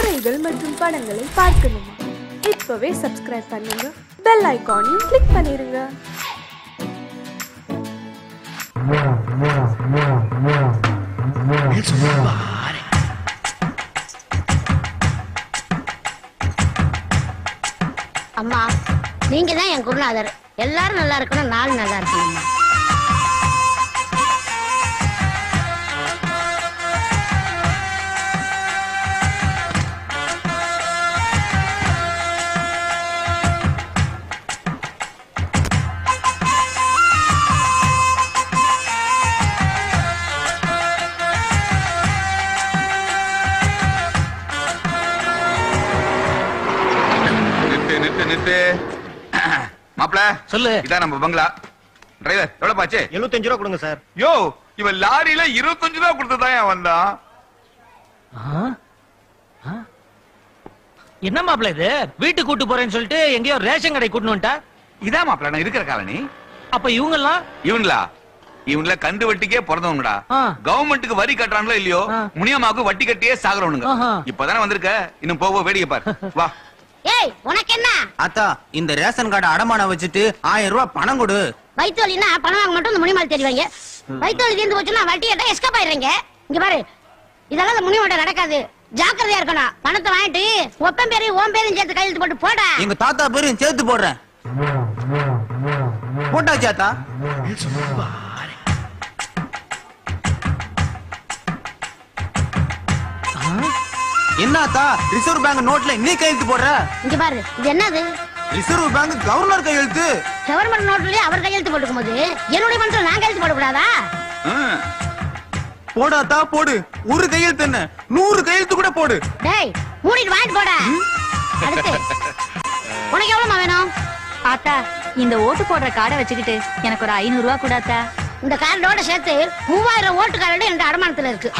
கதைகள் மற்றும் படங்களை பார்க்கணுமா? இப்பவே சப்ஸ்கிரைப் பண்ணுங்க, பெல் ஐகானையும் கிளிக் பண்ணிருங்க. அம்மா, நீங்க தான் என் குருநாதர். எல்லாரும் நல்லா இருக்கணும், நானும் நல்லா இருக்கணும். மாப்ள சொல்லு. இதான் நம்ம பங்களா. டிரைவர் எவ்வளவு பாச்சு? 75 ரூபா கொடுங்க சார். யோ, இவன் லாரியில 25 ரூபா கொடுத்துதான் வந்தான். என்ன மாப்பிள்ள இது? வீட்டுக்கு கூட்டு போறேன்னு சொல்லிட்டு எங்கேயோ ரேஷன் கடை கூட்டு வந்துட்டா? இதான் மாப்ள நான் இருக்கிற காலனி. அப்ப இவங்கெல்லாம் இவன்ல கந்து வட்டிக்கே பிறந்தவங்கடா. கவர்மெண்ட்டுக்கு வரி கட்டுறாங்களோ இல்லையோ, முனியமாவுக்கு வட்டி கட்டியே சாகுறவனுங்க. இப்பதானே வந்திருக்க, இன்னும் போவோ வேடிக்கை பார். வா. ஏய், உனக்கு என்ன? அத்தா, இந்த ரேஷன் கார்டு அடமானம் வச்சுட்டு 1000 ரூபாய் பணம் கொடு. வயிற்று வலினா பணம் வாங்க மட்டும் இந்த முனிமால் தெரிவாங்க. வயிற்று வலி தீர்ந்து போச்சுன்னா வட்டி கேட்டா எஸ்கேப் ஆயிடுறீங்க. இங்க பாரு, இதெல்லாம் முனிமாட்ட நடக்காது. ஜாக்கிரதையா இருக்கணும். பணத்தை வாங்கிட்டு ஒப்பன் பேரு ஓம் பேரும் சேர்த்து கையெழுத்து போட்டு போடா. எங்க தாத்தா பேரும் சேர்த்து போடுறேன். போட்டாச்சு அத்தா. என்ன அத்தா, ரிசர்வ் பேங்க் நோட்ல நீ கையெழுத்து போடுற? இங்க பாரு, இது என்னது? ரிசர்வ் பேங்க் கவர்னர் கையெழுத்து. கவர்மெண்ட் நோட்லயே அவர் கையெழுத்து போட்டுக்கும் போது என்னுடைய பணத்துல நான் கையெழுத்து போடக்கூடாதா? போடாத்தா போடு. ஒரு கையெழுத்து என்ன, 100 கையெழுத்து கூட போடு. டேய், மூடிட்டு வாங்கிட்டு போடா. அடுத்து உனக்கு எவ்வளவு வேணும்? ஆத்தா, இந்த ஓட்டு போடுற கார்டை வச்சுக்கிட்டு எனக்கு ஒரு 500 ரூபா கூடாத்தா. இந்த கார்டோட சேர்த்து 3000 ஓட்டு கார்டு என்ற அடமானத்துல இருக்கு.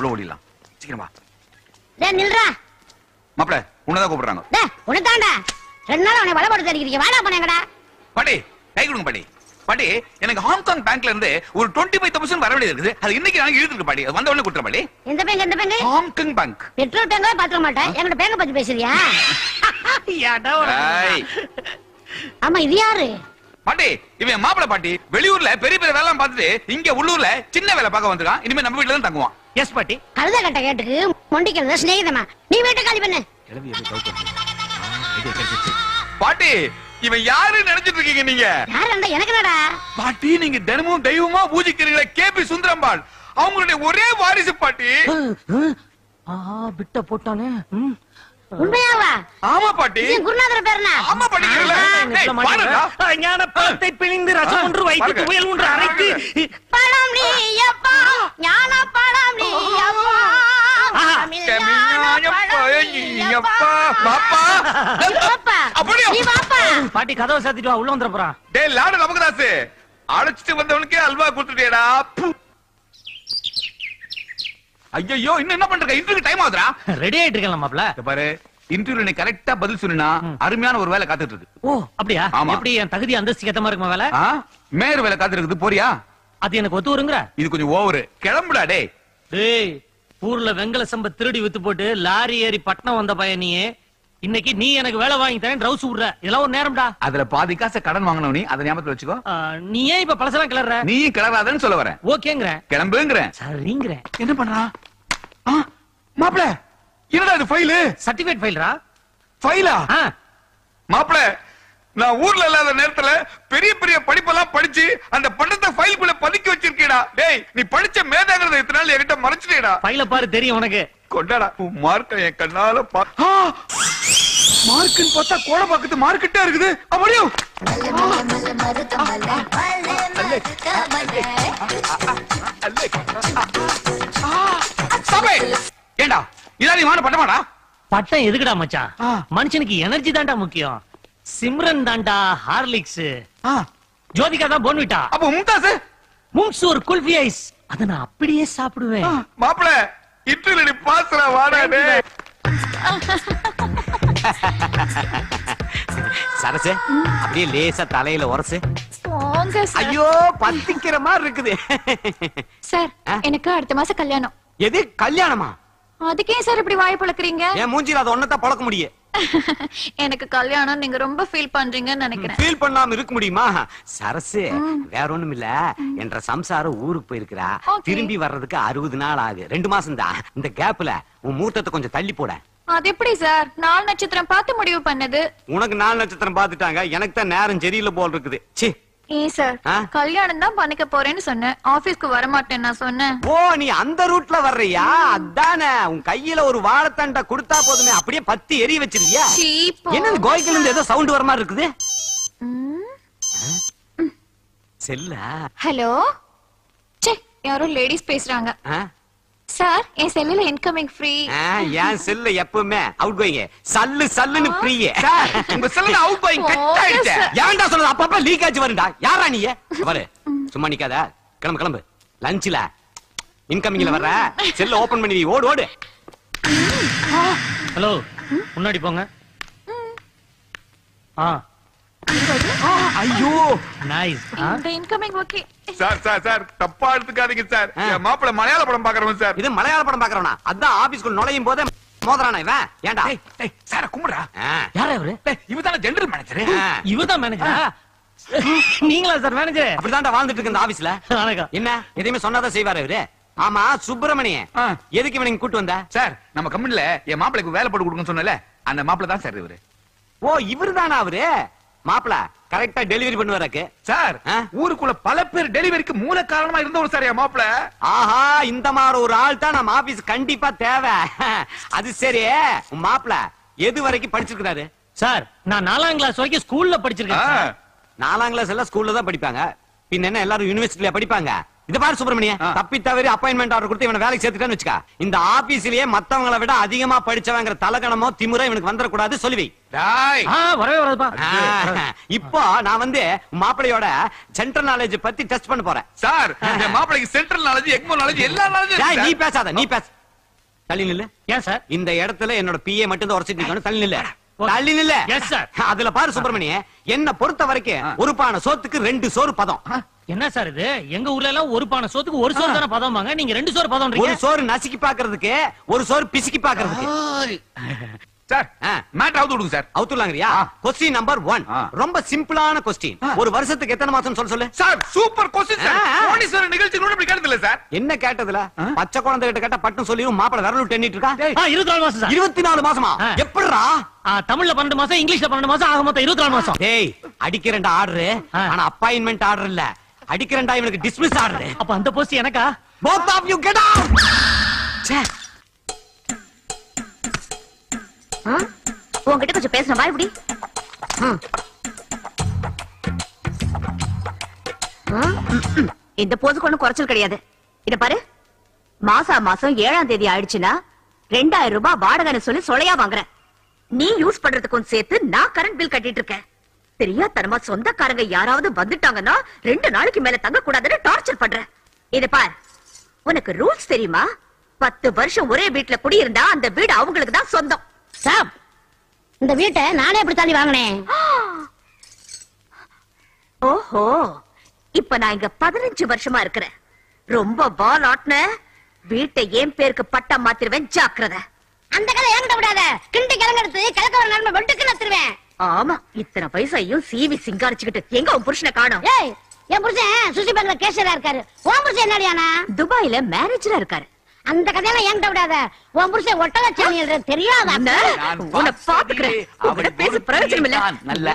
உள்ள ஓடிடலாம். சீக்கிரமா. டேய் நில்றா. மாப்ள உன்னதான் கூப்பிடுறாங்க. டேய், உனதாண்டா. 2 நாள் உன்னை வலபடுத்து அடிக்கிறீங்க. வாடா போனேங்கடா. பாட்டி கை கொடுங்க பாட்டி. பாட்டி, எனக்கு ஹாங்காங் பேங்க்ல இருந்து ஒரு 25,000 வர வேண்டியது இருக்குது. அது இன்னைக்கு நான் இழுத்துருக்கு பாட்டி. அது வந்த உடனே கொடுத்துற பாட்டி. எந்த பேங்க்? எந்த பேங்க்? Hong Kong bank. பெட்ரோல் பேங்கே பாத்துக்க மாட்டேன். என்கிட்ட பேங்க பத்தி பேசுறியா? ஆமா, இது யாரு? பாட்டி, இவன் மாப்பிள பாட்டி. வெளியூர்ல பெரிய பெரிய வேலை பார்த்துட்டு இங்க உள்ளூர்ல சின்ன வேலை பார்க்க வந்திருக்கான். இனிமே நம்ம வீட்டுல தான் தங்குவான். எஸ் பாட்டி. கழுத கட்ட கேட்டுக்கு மொண்டிக்கிறது சிநேகிதமா. நீ வீட்டை காலி பண்ணு. பாட்டி, இவன் யாரு நினைச்சிட்டு இருக்கீங்க நீங்க? யாரு? எனக்கு என்னடா பாட்டி, நீங்க தினமும் தெய்வமா பூஜிக்கிறீங்களே கேபி சுந்தரம்பாள், அவங்களுடைய ஒரே வாரிசு பாட்டி. விட்ட போட்டானே. உண்மையாவா? ஆமா பாட்டி. குருநாதர் பேருனா? ஆமா பாட்டி. ஞான பழத்தை பிழிந்து ரசம் ஒன்று வைத்து துவையல் ஒன்று அரைத்து பழம் நீ அப்பா, ஞான பழம் நீ அப்பா, பாட்டி கதவை சாத்திட்டு வா, உள்ள வந்துட போறான். டேய் லாடு நமக்குதாசு, அழைச்சிட்டு வந்தவனுக்கே அல்வா கொடுத்துட்டேடா. ஐயோ, இன்னும் என்ன பண்ற? Interview time ஆகுதுடா. ரெடி ஆயிட்டு இருக்கேன் மாப்ள. பாரு, இன்டர்வியூல நீ கரெக்டா பதில் சொன்னா அருமையான ஒரு வேலை காத்துட்டு இருக்கு. ஓ அப்படியா? எப்படி என் தகுதி அந்தஸ்துக்கு ஏத்த மாதிரி இருக்குமா வேலை? மேயர் வேலை காத்துட்டு இருக்குது. போறியா? அது எனக்கு ஒத்து வருங்கிற? இது கொஞ்சம் ஓவரு. கிளம்புடா. டேய் டேய், ஊர்ல வெங்கல சம்ப திருடி வித்து போட்டு லாரி ஏறி பட்டணம் வந்த பையனியே, இன்னைக்கு நீ எனக்கு வேலை வாங்கி தரேன் ரவுஸ் விடுற. இதெல்லாம் ஒரு நேரம்டா. அதுல பாதி காசை கடன் வாங்கணும். நீ அதை ஞாபகத்துல வச்சுக்கோ. நீ ஏன் இப்ப பழசெல்லாம் கிளற? நீ கிளறாதன்னு சொல்ல வரேன். ஓகேங்கிற. கிளம்புங்கிற. சரிங்கிற. என்ன பண்றான் மாப்ள? என்னடா இது? ஃபைல், சர்டிபிகேட் ஃபைல்ரா. ஃபைலா? மாப்ள, நான் ஊர்ல இல்லாத நேரத்துல பெரிய பெரிய படிப்பெல்லாம் படிச்சு அந்த பண்டத்தை ஃபைலுக்குள்ள பதுக்கி வச்சிருக்கேடா. டேய், நீ படிச்ச மேதாங்கிறத இத்தனை நாள் என்கிட்ட மறைச்சிட்டேடா. ஃபைல பாரு, தெரியும் உனக்கு. கொண்டாடா உன் மார்க்க என் கண்ணால மார்க்குன்னு பார்த்தா கோட பாக்குது மார்க்கெட்டா இருக்குது. அப்படியோ ஏண்டா இதா நீ வாங்க பட்டமாடா? பட்டம் எதுக்குடா மச்சான்? மனுஷனுக்கு எனர்ஜி தான்டா முக்கியம். சிம்ரன் தான்டா ஹார்லிக்ஸ், ஜோதிகா தான் போன்விட்டா. அப்ப மும்தாஸ் மும்சூர் குல்ஃபி ஐஸ், அத நான் அப்படியே சாப்பிடுவேன். மாப்ள, இன்டர்வியூல நீ பாஸ்ரா வாடா. டேய் சரசு, அப்படியே லேசா தலையில உரசு. ஐயோ, பத்திக்கிற மாதிரி இருக்குது. சார், எனக்கு அடுத்த மாசம் கல்யாணம். எது கல்யாணமா? அதுக்கே சார் இப்படி வாய் பழக்கிறீங்க? என் மூஞ்சில அது ஒன்னதான் பழக்க முடியும். எனக்கு கல்யாணம் நீங்க ரொம்ப ஃபீல் பண்றீங்கன்னு நினைக்கிறேன். ஃபீல் பண்ணாம இருக்க முடியுமா? சரசு வேற ஒண்ணும் இல்ல, என்ற சம்சாரம் ஊருக்கு போயிருக்கிறா. திரும்பி வர்றதுக்கு 60 நாள் ஆகு. 2 மாசம் தான். இந்த கேப்ல உன் மூர்த்தத்தை கொஞ்சம் தள்ளி போட. அது எப்படி சார்? 4 நட்சத்திரம் பார்த்து முடிவு பண்ணது. உனக்கு 4 நட்சத்திரம் பாத்துட்டாங்க, எனக்கு தான் நேரம் சரியில்லை போல் இருக்குது. சி ஏன் சார், கல்யாணம் தான் பண்ணிக்க போறேன்னு சொன்னேன், ஆபீஸ்க்கு வர மாட்டேன் நான் சொன்னேன். ஓ, நீ அந்த ரூட்ல வர்றியா? அதானே, உன் கையில ஒரு வாழைத்தண்டை கொடுத்தா போதுமே, அப்படியே பத்தி எரிய வச்சிருக்கியா? என்ன கோயில இருந்து ஏதோ சவுண்ட் வர மாதிரி இருக்குது? செல்லா? ஹலோ, யாரோ லேடிஸ் பேசுறாங்க. சார், என் செல்லுல இன்கமிங் ஃப்ரீ. என் செல்ல எப்பவுமே அவுட் கோயிங் சல்லு சல்லுன்னு ஃப்ரீ. சார், உங்க செல்லுல அவுட் கோயிங் கட் ஆயிடுச்சு. ஏன்டா சொல்றது? அப்பப்ப லீக் ஆச்சு வருடா. யாரா நீ? பாரு, சும்மா நிக்காத, கிளம்பு கிளம்பு. லஞ்ச்ல இன்கமிங்ல வர்ற செல்ல ஓபன் பண்ணி ஓடு ஓடு. ஹலோ, முன்னாடி போங்க. ஐயோ, நைஸ். இந்த incoming okay. Sir sir sir, தப்பா எடுத்துக்காதீங்க சார். என் மாப்பிள்ளை மலையாள படம் பாக்குறவன் சார். இது மலையாள படம் பாக்குறவனா? அதான் ஆபீஸ்க்குள்ள நுழையும் போதே மோதறானா இவன்? ஏன்டா? சார கும்பிடுறா. யாரா இவரு? இவதான ஜெனரல் மேனேஜர். இவதான் மேனேஜரா? நீங்களா சார் மேனேஜர்? அப்படிதான்டா வாழ்ந்துட்டு இருக்கு இந்த ஆபீஸ்ல. என்ன எதையுமே சொன்னாதான் செய்வாரு இவரு. ஆமா, சுப்பிரமணியன் எதுக்கு இவனை கூட்டு வந்த? சார், நம்ம கம்பெனில என் மாப்பிளைக்கு வேலை போட்டு கொடுங்கன்னு சொன்னல, அந்த மாப்பிளை தான் சார் இவரு. ஓ, இவருதானா அவரு? மாப்பிள கரெக்டா டெலிவரி பண்ணுவாருக்கு சார். ஊருக்குள்ள பல பேர் டெலிவரிக்கு மூல காரணமா இருந்தவர் சார் என் மாப்பிள. ஆஹா, இந்த மாதிரி ஒரு ஆள் தான் நம்ம ஆபீஸ் கண்டிப்பா தேவை. அது சரி, உன் மாப்பிள எது வரைக்கும் படிச்சிருக்காரு? சார், நான் 4ஆம் கிளாஸ் வரைக்கும் ஸ்கூல்ல படிச்சிருக்கேன். 4ஆம் கிளாஸ் எல்லாம் ஸ்கூல்ல தான் படிப்பாங்க. பின்ன என்ன எல்லாரும் யூனிவர்சிட்டில படிப்பாங்க? இத பாரு சுப்பிரமணியன், தப்பி தவறி அப்பாயின்மெண்ட் ஆர்டர் கொடுத்து இவனை வேலைக்கு சேர்த்துட்டான்னு வச்சுக்க, இந்த ஆபீஸ்லயே மத்தவங்களை விட அதிகமா படிச்சவங்கிற தலகணமோ திமுறை இவனுக்கு வந்துட கூடாது. சொல்லுவி. வரவே வராதுப்பா. இப்போ நான் வந்து மாப்பிளையோட சென்ட்ரல் நாலேஜ் பத்தி டெஸ்ட் பண்ண போறேன். சார், மாப்பிளைக்கு சென்ட்ரல் நாலேஜ், எக்மோ நாலேஜ், எல்லா நாலேஜும். நீ பேசாத, நீ பேச. தள்ளி நில்லு. ஏன் சார்? இந்த இடத்துல என்னோட பிஏ மட்டும் தான் உரைச்சிட்டு நிக்கணும். தள்ளி நில்லு. தள்ளி நில்லு. Yes sir. அதுல பாரு சுப்பிரமணியன், என்ன பொறுத்த வரைக்கும் ஒரு பானை சோத்துக்கு 2 சோறு பதம். என்ன சார் இது? எங்க ஊர்ல எல்லாம் ஒரு பானை சோத்துக்கு ஒரு சோறு தானே பதம்பாங்க, நீங்க 2 சோறு பதம். ஒரு சோறு நசுக்கி பாக்குறதுக்கு, ஒரு சோறு பிசுக்கி பாக்குறதுக்கு. சார், மேட்டர் அவுத்து விடுங்க சார். அவுத்துலாங்கறியா? क्वेश्चन நம்பர் 1 ரொம்ப சிம்பிளான क्वेश्चन. ஒரு வருஷத்துக்கு எத்தனை மாசம் சொல்லு. Sir, super question sir. கோடீஸ்வரர் நிகழ்ச்சி கூட இப்படி கேட்டதில்ல சார். என்ன கேட்டதுல? பச்சை குழந்தை கிட்ட கேட்ட பட்டு சொல்லியும் மாப்பிள விரல் டென்னிட்டு இருக்கா. 24 மாசம் சார். 24 மாசமா? எப்படிடா? தமிழ்ல 12 மாசம், இங்கிலீஷ்ல 12 மாசம், ஆக மொத்தம் 24 மாசம். டேய், அடிக்கிறேன்டா ஆர்டர். ஆனா அப்பாயின்மெண்ட் ஆர்டர் இல்ல, அடிக்கிறேன்டா இவனுக்கு டிஸ்மிஸ் ஆர்டர். அப்ப அந்த போஸ்ட் எனக்கா? both of you get out. ச்சே, உன்கிட்ட கொஞ்சம் பேசணும், வா இப்படி. இந்த போதுக்கு ஒண்ணும் குறைச்சல் கிடையாது. இத பாரு, மாசம் 7ஆம் தேதி ஆயிடுச்சுன்னா 2000 ரூபாய் வாடகைன்னு சொல்லி சொலையா வாங்குறேன். நீ யூஸ் பண்றதுக்கும் சேர்த்து நான் கரண்ட் பில் கட்டிட்டு இருக்கேன். தெரியாதனமா சொந்தக்காரங்க யாராவது வந்துட்டாங்கன்னா 2 நாளைக்கு மேல தங்க கூடாதுன்னு டார்ச்சர் பண்றேன். இத பார், உனக்கு ரூல்ஸ் தெரியுமா? 10 வருஷம் ஒரே வீட்டுல குடியிருந்தா அந்த வீடு அவங்களுக்கு தான் சொந்தம். சாப், இந்த வீட்டை நானே எப்படி தாண்டி வாங்கினேன். ஓஹோ, இப்ப நான் இங்க 15 வருஷமா இருக்கிறேன். ரொம்ப பால் ஆட்ன வீட்டை என் பேருக்கு பட்டா மாத்திருவேன், ஜாக்கிரதை. அந்த கதை என்கிட்ட விடாத. கிண்டி கிளங்கெடுத்து கிழக்க வர நன்மை வெட்டுக்கு நத்துருவேன். ஆமா, இத்தனை வயசையும் சீவி சிங்காரிச்சுக்கிட்டு எங்க உன் புருஷனை காணோம்? ஏய், என் புருஷன் சுசி பேங்க்ல கேஷியரா இருக்காரு. உன் புருஷன் என்னடியானா? துபாயில மேனேஜரா இருக்காரு. அந்த கதையெல்லாம் என்கிட்ட விடாத. உன் புருஷன் ஒட்டகச்சாமி எழுதுறது தெரியாதா? உன்னை பாத்துக்கிறேன். உங்ககிட்ட பேச பிரயோஜனம் இல்ல.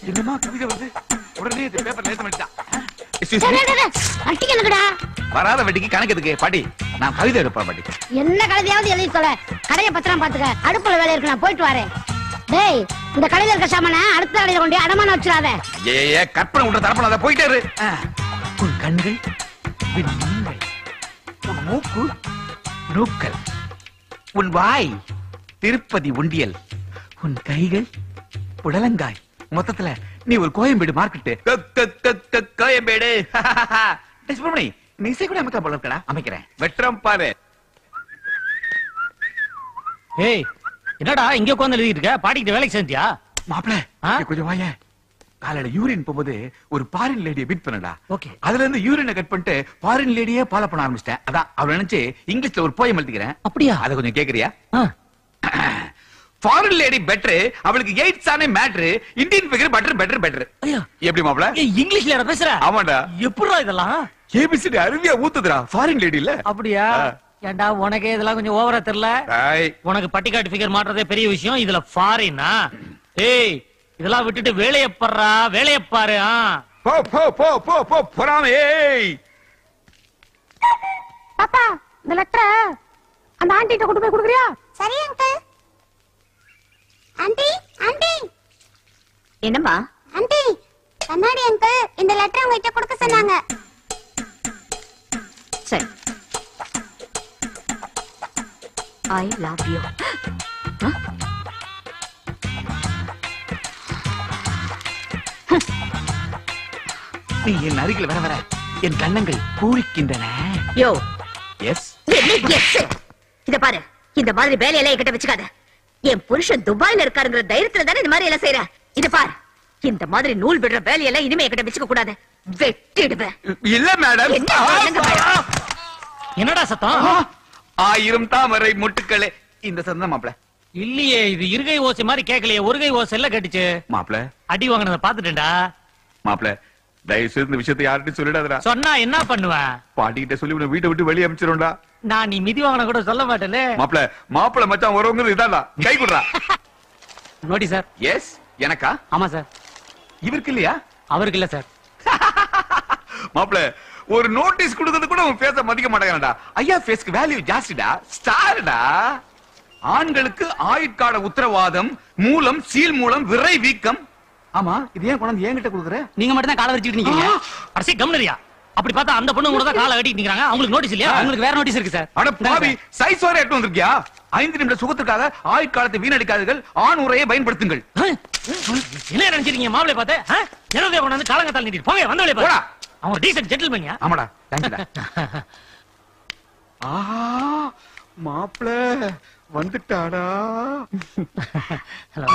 என்னமா கவிதை வருது? உடனே இந்த பேப்பர்ல எழுத வேண்டியதா? அட்டிக்கணுடா. வராத வட்டிக்கு கணக்கு பாட்டி, நான் கவிதை எடுப்பேன் பாட்டி. என்ன கவிதையாவது எழுதி தொலை. கடையை பத்திரம் பாத்துக்க. அடுப்புல வேலை இருக்கு, நான் போயிட்டு வரேன். டேய், இந்த கடையில இருக்க சாமான அடுத்த கடையில கொண்டு அடமான வச்சிடாத. ஏ கற்பனை விட்டு தரப்படாத, போயிட்டே இரு. உன் கண்கள் விண்மீன்கள், உன் மூக்கு நூக்கல், உன் வாய் திருப்பதி உண்டியல், உன் கைகள் புடலங்காய். மொத்தத்துல நீ ஒரு கோயம்பேடு மார்க்கெட்டு. கோயம்பேடு. சுப்பிரமணி, நீ இசை கூட அமைக்க போல இருக்கடா. அமைக்கிறேன், வெற்றம் பாரு. ஏய், என்னடா இங்க உட்கார்ந்து எழுதிட்டு இருக்க? பாட்டிக்கிட்ட வேலைக்கு சேர்ந்தியா? மாப்பிள, கொஞ்சம் வாய. காலையில யூரின் போகும்போது ஒரு பாரின் லேடியை மீட் பண்ணடா. Okay. அதுல இருந்து யூரினை கட் பண்ணிட்டு பாரின் லேடியே ஃபாலோ பண்ண ஆரம்பிச்சிட்டேன். அதான் அவளை நினைச்சு இங்கிலீஷ்ல ஒரு போயம் எழுதிக்கிறேன். அப்படியா? அதை கொஞ்சம் கேக்குறியா? ஆ. ஃபாரின் லேடி பெட்டர், அவளுக்கு எய்ட்ஸ் ஆனே matter, Indian figure better better better. ஐயா, எப்படி மாப்ள? ஏய், இங்கிலீஷ்ல யாரா பேசுற? ஆமாடா. எப்படிடா இதெல்லாம்? ஏபிசிடி அருவியா ஊத்துதுடா ஃபாரின் லேடி இல்ல. அப்படியா? ஏண்டா உனக்கே இதெல்லாம் கொஞ்சம் ஓவரா தெரியல? உனக்கு பட்டிக்காட்டு ஃபிகர் மாற்றதே பெரிய விஷயம், இதுல ஃபாரினா? ஏய், இதெல்லாம் விட்டுட்டு வேலைய பாருடா, வேலைய பாரு. போ போ போ போ போ போறாமே. ஏய் பாப்பா, இந்த லெட்டரை அந்த ஆண்டிட்ட கொண்டு போய் கொடுக்குறியா? சரி அங்கிள். Aunty aunty. என்னம்மா? ஆண்டி, கண்ணாடி அங்கிள் இந்த லெட்டர் உங்ககிட்ட கொடுக்க சொன்னாங்க. சரி. I love you. நீ என் அருகில் வர வர என் கண்ணங்கள் பூரிக்கின்றன. யோ, எஸ் என்ன எஸ்? இத பாரு, இந்த மாதிரி வேலையெல்லாம் என்கிட்ட வச்சுக்காத. என் புருஷன் துபாயில இருக்காருங்கிற தைரியத்துல தானே இந்த மாதிரி எல்லாம் செய்யற. இத பாரு, இந்த மாதிரி நூல் விடுற வேலையெல்லாம் இனிமே என்கிட்ட வச்சுக்க கூடாது. வெட்டிடுவேன். இல்ல மேடம். என்ன சொல்லுங்க மேடம்? என்னடா சத்தம்? 1000 தாமரை மொட்டுக்களே. இந்த சத்தம் மாப்ள இல்லையே, இது இருகை ஓசை மாதிரி கேட்கலையே, ஒரு கை ஓசை எல்லாம் கேட்டுச்சு. மாப்ள. அடி வாங்கினத பாத்துட்டேன்டா. மாப்ள, தயவு செய்து இந்த விஷயத்தை யார்கிட்டயும் சொல்லிடாதடா. சொன்னா என்ன பண்ணுவேன்? பாட்டிகிட்ட சொல்லி உன்னை வீட்டை விட்டு வெளியே அனுப்பிச்சிரும்டா. நான் நீ மிதி வாங்கின கூட சொல்ல மாட்டேன்ல. மாப்ள, மாப்பிள மச்சான் வரவங்க இதான்டா. கை குடுறா. நோடி சார். எஸ், எனக்கா? ஆமா சார். இவருக்கு இல்லையா? அவருக்கு இல்ல சார். மாப்ள, ஒரு நோட்டீஸ் கொடுக்கிறது கூட உன் பேச மதிக்க மாட்டேங்கிறடா. ஐயா ஃபேஸ்க்கு வேல்யூ ஜாஸ்திடா, ஸ்டார்டா. ஆண்களுக்கு ஆயுட்கால உத்தரவாதம், மூலம் சீல் மூலம் விரை வீக்கம். ஆமா, இது ஏன் கொண்டு என்கிட்ட கொடுக்குற? நீங்க மட்டும் தான் காலை வச்சிட்டு இருக்கீங்க. அரசி கம்னரியா? அப்படி பார்த்தா அந்த பொண்ணு கூட தான் காலை கட்டிட்டு நிக்கறாங்க. அவங்களுக்கு நோட்டீஸ் இல்லையா? உங்களுக்கு வேற நோட்டீஸ் இருக்கு சார். அட பாவி, சைஸ் வரை எட்டு வந்திருக்கியா? 5 நிமிட சுகத்துக்காக ஆயுட்காலத்தை வீணடிக்காதீர்கள், ஆண் உரையை பயன்படுத்துங்கள். என்ன நினைச்சிருக்கீங்க மாப்பிளை பார்த்து? என்னதே கொண்டாந்து காலங்கத்தால் நீட்டி போங்க, வந்தவளே போடா. அவன் டீசன்ட் ஜென்டில்மேன்யா. ஆமாடா, தேங்க்யூடா. ஆஹா, மாப்ள வந்துட்டாடா. ஹலோ.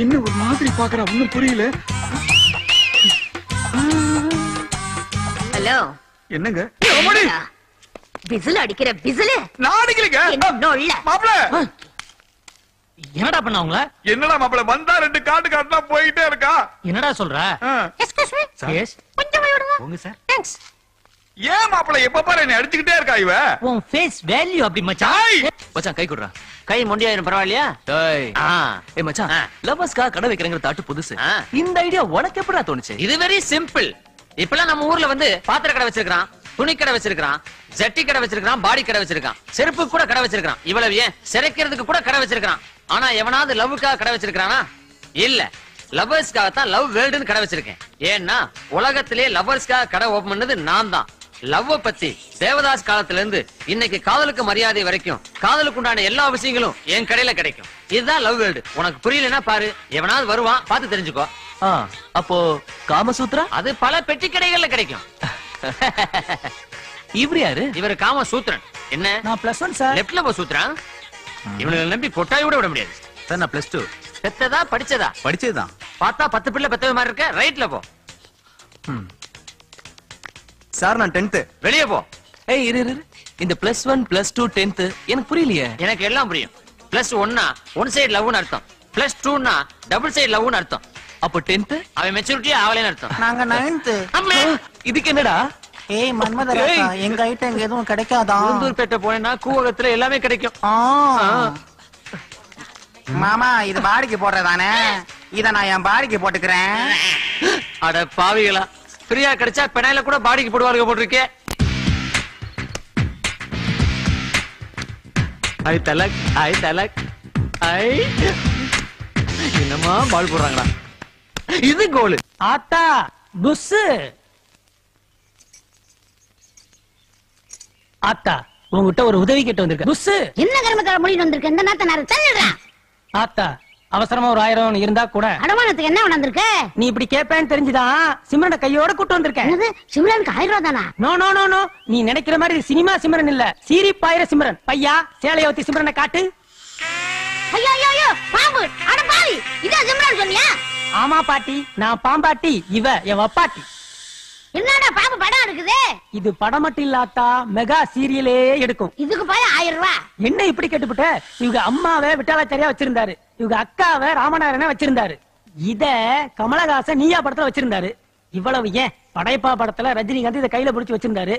என்ன ஒரு மாதிரி பாக்குறா, ஒண்ணும் புரியல. ஹலோ. என்னங்க? விசில் அடிக்கிற விசில். நான் அடிக்கலைங்க. இல்ல மாப்ள, என்னடா பண்ண அவங்கள? என்னடா மாப்ள, வந்தா 2 காட்டு காட்டுனா போயிட்டே இருக்கா. என்னடா சொல்ற? Excuse me. எஸ். கொஞ்சம் போய் விடுங்க. போங்க சார். தேங்க்ஸ். ஏன் மாப்ள எப்ப பாரு என்ன அடிச்சுக்கிட்டே இருக்கா இவ? உன் ஃபேஸ் வேல்யூ அப்படி மச்சான். மச்சான் கை குடுறா. கை மொண்டியாயிரும் பரவாயில்லையா? டேய். ஏய் மச்சான், லவ்வர்ஸ்கா கடை வைக்கிறங்கற தாட்டு புதுசு. இந்த ஐடியா உனக்கு எப்படா தோணுச்சு? இது வெரி சிம்பிள். இப்பலாம் நம்ம ஊர்ல வந்து பாத்திர கடை வச்சிருக்கான், துணி கடை வச்சிருக்கான், ஜட்டி கடை வச்சிருக்கான், பாடி கடை வச்சிருக்கான், செருப்பு கூட கடை வச்சிருக்கான். இவ்வளவு ஏன் சிறைக்கிறதுக்கு கூட கடை வச்சிருக்கான். ஆனா எவனாவது லவ்வுக்காக கடை வச்சிருக்கானா? இல்ல. லவ்வர்ஸ்க்காக தான் லவ் வேர்ல்டுன்னு கடை வச்சிருக்கேன். ஏன்னா உலகத்திலே லவ்வர்ஸ்க்காக கடை ஓபன் பண்ணது நான் தான். லவ்வ பத்தி தேவதாஸ் காலத்துல இருந்து இன்னைக்கு காதலுக்கு மரியாதை வரைக்கும் காதலுக்கு உண்டான எல்லா விஷயங்களும் என் கடையில கிடைக்கும். இதுதான் லவ் வேர்ல்டு. உனக்கு புரியலன்னா பாரு, எவனாவது வருவான், பார்த்து தெரிஞ்சுக்கோ. அப்போ காமசூத்ரா? அது பல பெட்டி கடைகள்ல கிடைக்கும். இவரு யாரு? இவர் காமசூத்ரன். என்ன? நான் +1 சார். லெப்ட்ல போ சூத்ரன். இவனை நம்பி கொட்டாய் விட முடியாது சார். நான் +2. பெத்ததா படிச்சதா? படிச்சதுதான். பார்த்தா 10 பிள்ளை பெத்தது மாதிரி இருக்க. ரைட்ல போ. சார் நான் 10th. வெளியே போ. ஏய் இரு. இந்த +1 +2 10th எனக்கு புரியலையே. எனக்கு எல்லாம் புரியும். +1னா ஒன் சைடு லவ்னு அர்த்தம். +2னா டபுள் சைடு லவ்னு அர்த்தம். அப்போ 10th அவன் மெச்சூரிட்டி ஆவலேன்னு அர்த்தம். நாங்க 9th. அம்மே, இதுக்கு என்னடா? ஏய் மன்மதராசா, எங்க ஐட்டம் எங்க எதுவும் கிடைக்காதா? உளுந்தூர்பேட்டை போனேன்னா கூவகத்துல எல்லாமே கிடைக்கும். மாமா இது பாடிக்கு போடுறதானே? இத நான் என் பாடிக்கு போட்டுக்கிறேன். அட பாவிகளா, ஃப்ரீயா கிடைச்சா பெனாயில கூட பாடிக்கு போடுவாங்க போட்டிருக்கே. ஐ தலக், ஐ தலக், ஐ என்னமா பால் போடுறாங்களா? இது கோல். ஆத்தா புஸ். ஆத்தா உங்ககிட்ட ஒரு உதவி கேட்டு வந்திருக்கேன். புஸ். என்ன கர்மத்தால முடிட்டு வந்திருக்க? இந்த நேரத்தை நான் தள்ளிடுறேன். ஆத்தா அவசரமா ஒரு 1000 இருந்தா கூட. அடமானத்துக்கு என்ன வந்திருக்க? நீ இப்படி கேட்பேன்னு தெரிஞ்சுதான் சிம்ரனை கையோட கூட்டு வந்திருக்கேன். சிம்ரனுக்கு 1000 ரூபா தானா? நோ நோ நோ நோ, நீ நினைக்கிற மாதிரி சினிமா சிம்ரன் இல்ல, சீரிப்பாயிர சிம்ரன். பையா சேலைய ஊத்தி சிம்ரனை காட்டு. ஐயோ ஐயோ ஐயோ, பாம்பு! அட பாவி, இதான் சிம்ரன் சொன்னியா? ஆமா பாட்டி, நான் பாம்பாட்டி, இவ என் வப்பாட்டி. என்னடா பாம்பு படம் எடுக்குது? இது படம் மட்டும் இல்லாத்தா, மெகா சீரியலே எடுக்கும். இதுக்கு போய் 1000 ரூபா. என்ன இப்படி கேட்டுப்புட்ட? இவங்க அம்மாவை விட்டாலாச்சாரியா வச்சிருந்தாரு, இவங்க அக்காவை ராமநாதன வச்சிருந்தாரு, இத கமலஹாசன் நீயா படத்துல வச்சிருந்தாரு. இவ்வளவு ஏன் படைப்பா படத்துல ரஜினிகாந்த் இதை கையில பிடிச்சு வச்சிருந்தாரு.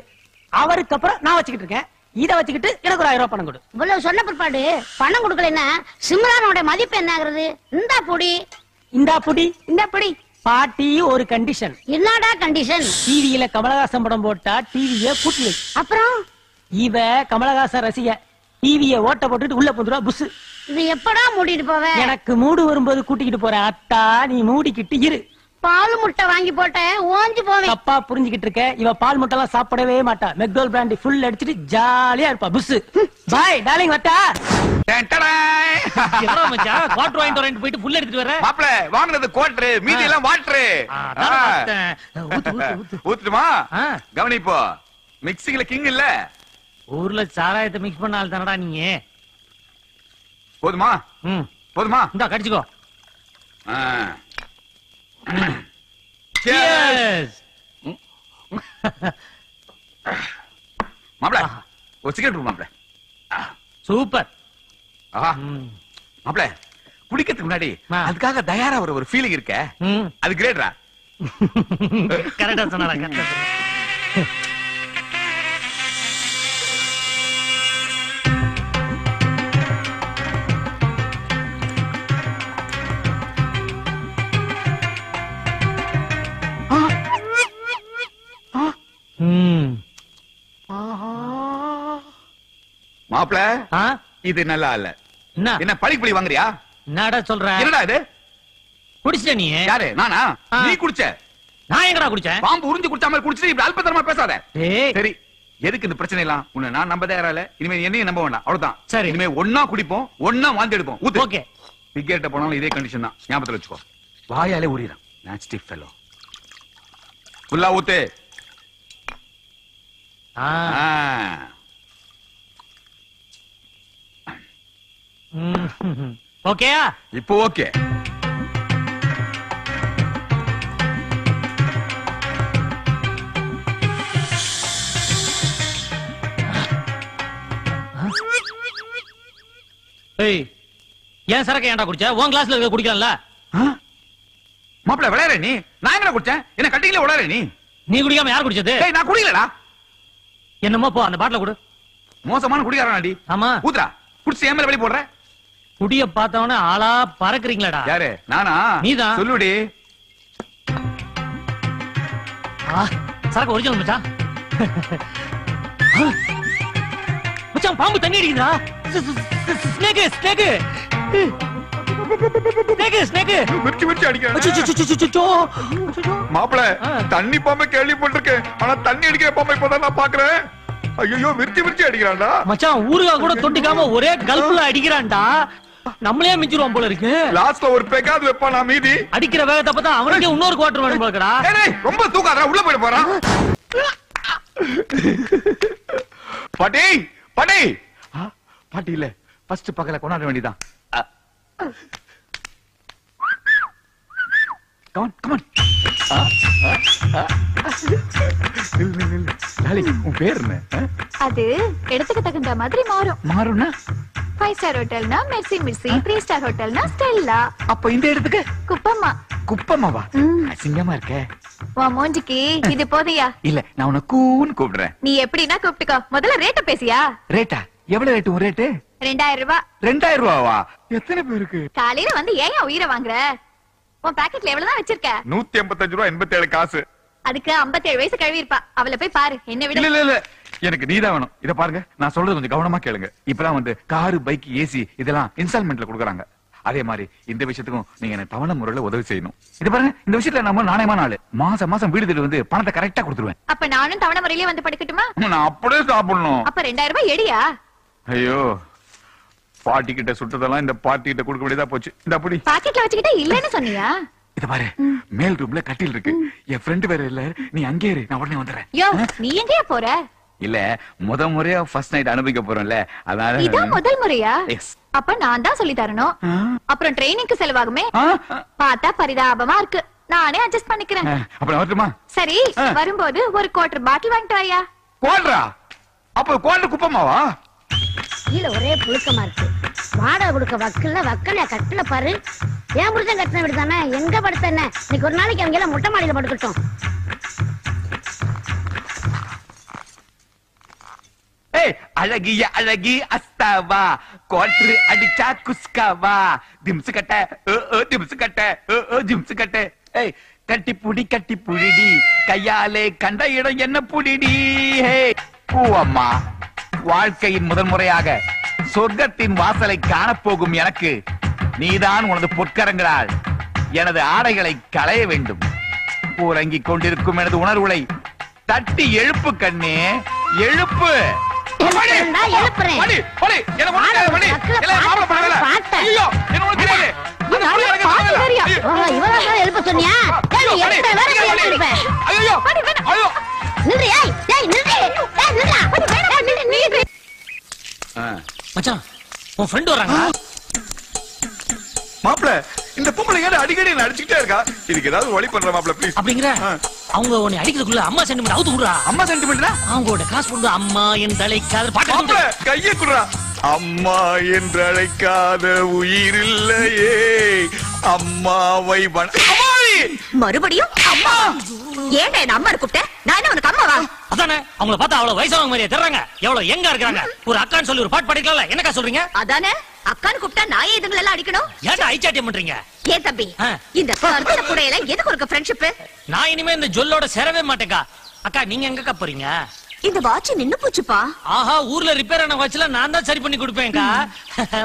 அவருக்கு அப்புறம் நான் வச்சுக்கிட்டு இருக்கேன். இத வச்சுக்கிட்டு எனக்கு ஒரு 1000 ரூபாய் பணம் கொடு. இவ்வளவு சொன்ன பிற்பாடு பணம் கொடுக்கலன்னா சிம்ரனோட மதிப்பு என்ன ஆகுறது? இந்தா புடி. இந்தா புடி. இந்த புடி. பாட்டி ஒரு கண்டிஷன். என்னடா கண்டிஷன்? டிவியில கமலஹாசன் படம் போட்டா டிவிய பூட்டி. அப்புறம் இவ கமலஹாசன் ரசிக, டிவிய ஓட்ட போட்டுட்டு உள்ள போந்துருவா புஸ். இது எப்படா மூடிட்டு போவ? எனக்கு மூடு வரும்போது கூட்டிக்கிட்டு போறேன். அத்தா நீ மூடிக்கிட்டு இரு. பால் முட்டை வாங்கி போட்ட ஓஞ்சு போவேன். தப்பா புரிஞ்சுக்கிட்டு இருக்க. இவ பால் முட்டை எல்லாம் சாப்பிடவே மாட்டா. மெக்டோல் பிராண்டி ஃபுல் அடிச்சிட்டு ஜாலியா இருப்பா புஸ். பாய் டார்லிங் வட்டா. குவார்டர் வாங்கிட்டு போயிட்டு புல் எடுத்துட்டு வர. மாப்ள வாங்குனது குவார்டர், மீதி எல்லாம் வாட்டர். ஊத்துமா? கவனிப்போ, மிக்சிங்ல கிங் இல்ல. ஊர்ல சாராயத்தை மிக்ஸ் பண்ண ஆள் தானடா நீங்க. போதுமா? போதுமா? இந்தா கடிச்சுக்கோ. மாப்ள ஒரு சிகரெட் மாப்ள. சூப்பர். மாப்ள குடிக்கிறதுக்கு முன்னாடி அதுக்காக தயாரா ஒரு ஃபீலிங் இருக்க, அது கிரேட்ரா. கரெக்டா சொன்னாடா, கரெக்டா சொன்னா. மாப்ள இது நல்லா இல்ல. என்ன பழி வாங்குறியா? என்னடா சொல்ற? என்னடா இது? குடிச்ச நீ? யாரு? நானா? நீ குடிச்ச? நான் எங்கடா குடிச்சேன்? பாம்பு உறிஞ்சு குடிச்ச மாதிரி குடிச்சிட்டு இப்படி அல்பத்தரமா பேசாத. சரி, எதுக்கு இந்த பிரச்சனை எல்லாம்? உன்னை நான் நம்ப தயாரா இல்ல. இனிமே என்னையும் நம்ப வேண்டாம், அவ்வளவுதான். சரி, இனிமே ஒன்னா குடிப்போம், ஒன்னா வாந்தி எடுப்போம். ஊத்து. ஓகே. டிக்கெட்ட போனாலும் இதே கண்டிஷன் தான், ஞாபகத்துல வச்சுக்கோ. வாயாலே ஊறிறான் நாஸ்டி ஃபெலோ. ஃபுல்லா ஊத்து. ஓகேயா? இப்போ ஓகே. ஏன் சரக்கு ஏன்டா குடிச்ச? உன் கிளாஸ்ல இருக்க குடிக்கலாம்ல. மாப்பிள விளையாடுற நீ? நான் என்ன குடிச்சேன்? என்ன கட்டிங்களே விளையாடுற நீ? நீ குடிக்காம யார் குடிச்சது? நான் குடிக்கலடா. என்னமோ போ, அந்த பாட்டில கொடு. மோசமான குடிக்காரனாடி. ஆமா ஊத்ரா. குடிச்சு ஏன் மேல வெளிய போடுற? குடிய பார்த்தவனே ஆளா பறக்குறீங்களாடா. யாரு? நானா? நீதான். சொல்லுடி. சரக்கு ஒரிஜினல் மச்சான். மச்சான் பாம்பு தண்ணி அடிக்குதா? ஸ்னேக் ஸ்னேக் ஸ்னேக் ஸ்னேக் மிர்ச்சி மிர்ச்சி அடிக்குது. மாப்ள தண்ணி பாம்பை கேள்விப்பட்டிருக்கேன், ஆனா தண்ணி அடிக்கிற பாம்பை இப்பதான் நான் பாக்குறேன். ஐயோ மிர்ச்சி மிர்ச்சி அடிக்கிறான்டா. மச்சான் ஊருகா கூட தொட்டிக்காம ஒரே கல்புல அடிக்கிறான்டா. நம்மளே மிஞ்சிருவோம் போல இருக்கு. லாஸ்ட்ல ஒரு பேக்காது வைப்பானா மீதி. அடிக்கிற வேகத்தை பார்த்தா அவனுக்கே இன்னொரு குவார்டர் வேணும் போலக்கடா. ரொம்ப தூக்காதடா, உள்ள போய் போறான். பாட்டி பாட்டி பாட்டி இல்ல, ஃபர்ஸ்ட் பக்கல கொண்டாட வேண்டியதான். Come on, come on. உன் பேர் என்ன? அது இடத்துக்கு தகுந்த மாதிரி மாறும். மாறும்னா 5 ஸ்டார் ஹோட்டல்னா மெர்சி மிர்சி, 3 ஸ்டார் ஹோட்டல்னா ஸ்டெல்லா. அப்ப இந்த இடத்துக்கு குப்பம்மா. குப்பம்மாவா? அசிங்கமா இருக்க. உன் மூஞ்சிக்கு இது போதையா? இல்ல, நான் உன்னை கூன்னு கூப்பிடுறேன். நீ எப்படின்னா கூப்பிட்டுக்கோ. முதல்ல ரேட்ட பேசியா? ரேட்டா? எவ்வளவு ரேட்டு? உன் ரேட்டு 2000 ரூபாய். 2000 ரூபாவா? எத்தனை பேருக்கு? காலையில வந்து ஏன் உயிரை வாங்குற? உன் பாக்கெட்ல எவ்வளவுதான் வச்சிருக்க? 185 ரூபாய் 87 காசு. அதுக்கு 57 வயசு கழுவி இருப்பா. அவளை போய் பாரு. என்ன விட. இல்ல இல்ல, எனக்கு நீதான் வேணும். இத பாருங்க, நான் சொல்றது கொஞ்சம் கவனமா கேளுங்க. இப்பலாம் வந்து காரு, பைக், ஏசி இதெல்லாம் இன்ஸ்டால்மெண்ட்ல கொடுக்குறாங்க. அதே மாதிரி இந்த விஷயத்துக்கும் நீங்க எனக்கு தவணை முறையில உதவி செய்யணும். இது பாருங்க, இந்த விஷயத்துல நம்ம நாணயமான ஆளு. மாசம் மாசம் வீடு தேடி வந்து பணத்தை கரெக்டா கொடுத்துருவேன். அப்ப நானும் தவணை முறையிலே வந்து படுக்கட்டுமா? நான் அப்படியே சாப்பிடணும். அப்ப 2000 ரூபாய் எடியா? ஐயோ பாட்டி கிட்ட சுட்டதெல்லாம் இந்த பார்ட்டி கிட்ட கொடுக்க வேண்டியதா போச்சு. இந்த அப்படி பாக்கெட்ல வச்சுக்கிட்டே இல்லன்னு சொன்னியா? இத பாரு, மேல் ரூம்ல கட்டில் இருக்கு. என் ஃப்ரெண்ட் வேற இல்ல, நீ அங்கே இரு, நான் உடனே வந்துறேன். யோ, நீ எங்கயா போற? இல்ல, முறையா ஃபர்ஸ்ட் நைட் அனுபவிக்க போறோம்ல, அதனால. இதான் முதல் முறையா? எஸ். அப்ப நான் தான் சொல்லி தரணும். அப்புறம் ட்ரைனிங்க்கு செலவாகுமே. பார்த்தா பரிதாபமா இருக்கு. நானே அட்ஜஸ்ட் பண்ணிக்கிறேன். அப்புறம் வரட்டுமா? சரி, வரும்போது ஒரு குவார்டர் பாட்டில் வாங்கிட்டு வாயா. குவார்டரா? அப்ப குவார்டர் குப்பமாவா? கீழே ஒரே புழுக்கமா இருக்கு. வாடகை கொடுக்க வக்கல கட்டல பாரு. ஏன் புருஷன் கட்டின வீடு தானே, எங்க படுத்தன? இன்னைக்கு ஒரு நாளைக்கு அவங்க எல்லாம் மொட்டை மாடியில படுக்கட்டும். அழகிய அழகி அஸ்தாவா, குவார்டர் அடிச்சா குஸ்காவா, திம்சு கட்ட திம்சு கட்ட ஜிம்சு கட்ட. கட்டி புடிடி, கையாலே கண்ட இடம் என்ன புடிடி. பூவம்மா, வாழ்க்கையின் முதல் முறையாக சொர்க்கத்தின் வாசலை காணப்போகும் எனக்கு நீதான் உனது பொற்கரங்களால் எனது ஆடைகளை களைய வேண்டும். ஊரங்கிக் கொண்டிருக்கும் எனது உணர்வுகளை தட்டி எழுப்பு கண்ணே, எழுப்பு. எழுப்ப சொன்னியா? மச்சான், உன் ஃப்ரெண்ட் வராங்க. மாப்ள, இந்த பொம்பளை ஏன் அடிக்கடி அடிச்சுக்கிட்டே இருக்கா? இதுக்கு ஏதாவது வழி பண்ற மாப்ள, ப்ளீஸ். அப்படிங்கிற அவங்க உன்னை அடிக்கிறதுக்குள்ள அம்மா சென்டிமெண்ட் அவுத்து விடுறா. அம்மா சென்டிமெண்ட்னா அவங்களோட கிளாஸ் பொண்ணு அம்மா என்று அழைக்காத பாட்டு மாப்ள, கையை குடுறா. அம்மா என்று அழைக்காத உயிர் இல்லையே, அம்மாவை மறுபடியும் அம்மா. ஏன் என்ன அம்மா கூப்பிட்ட? நான் என்ன உனக்கு அம்மாவா? அதானே, அவங்கள பார்த்தா அவ்வளவு வயசானவங்க மாதிரியே தெரியறாங்க. எவ்வளவு எங்க இருக்காங்க. ஒரு அக்கான்னு சொல்லி ஒரு பாட்டு படிக்கலாம்ல, என்னக்கா சொல்றீங்க? அதானே, அக்கான்னு கூப்பிட்டா நான் இதுங்களை எல்லாம் அடிக்கணும்? ஏன்டா ஐச்சாட்டியம் பண்றீங்க? ஏன் தம்பி, இந்த கருத்துல கூட எல்லாம் எதுக்கு ஒரு ஃப்ரெண்ட்ஷிப்? நான் இனிமே இந்த ஜொல்லோட சேரவே மாட்டேக்கா. அக்கா, நீங்க எங்கக்கா போறீங்க? இந்த வாட்ச் நின்னு போச்சுப்பா. ஆஹா, ஊர்ல ரிப்பேர் ஆன வாட்ச்ல நான் தான் சரி பண்ணி கொடுப்பேன்க்கா.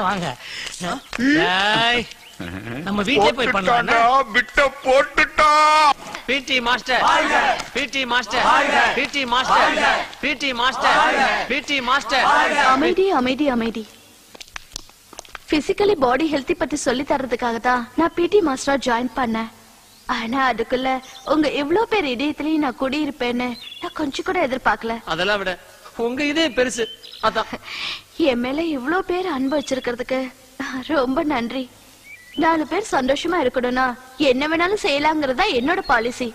வாங்க, நம்ம வீட்லயே போய் பண்ணலாம். விட்ட போட்டுட்டா. PT master, PT master, PT master, PT master, PT master. அமைதி அமைதி அமைதி. பிசிக்கலி பாடி ஹெல்த்தி பத்தி சொல்லி தரதுக்காக தான் நான் பிடி மாஸ்டரா ஜாயின் பண்ணேன். ஆனா அதுக்குள்ள உங்க எவ்வளவு பேர் இதயத்திலயும் நான் குடியிருப்பேன்னு நான் கொஞ்சம் கூட எதிர்பார்க்கல. அதெல்லாம் விட உங்க இதே பெருசு. அதான் என் மேல இவ்வளவு பேர் அன்பு வச்சிருக்கிறதுக்கு ரொம்ப நன்றி. 4 பேர் சந்தோஷமா இருக்கணும்னா என்ன வேணாலும் செய்யலாங்கிறதா என்னோட பாலிசி.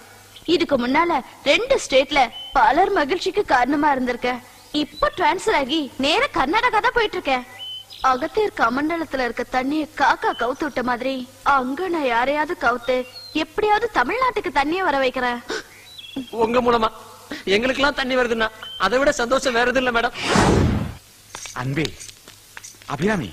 இதுக்கு முன்னால 2 ஸ்டேட்ல பலர் மகிழ்ச்சிக்கு காரணமா இருந்திருக்கேன். இப்ப டிரான்ஸ்பர் ஆகி நேர கர்நாடகா தான் போயிட்டு இருக்கேன். அகத்தியர் கமண்டலத்துல இருக்க தண்ணிய காக்கா கவுத்து விட்ட மாதிரி அங்க நான் யாரையாவது கவுத்து எப்படியாவது தமிழ்நாட்டுக்கு தண்ணிய வர வைக்கிறேன். உங்க மூலமா எங்களுக்கு எல்லாம் தண்ணி வருதுன்னா அதை விட சந்தோஷம் வேற எதுவும் இல்ல மேடம். அன்பே, அபிராமி,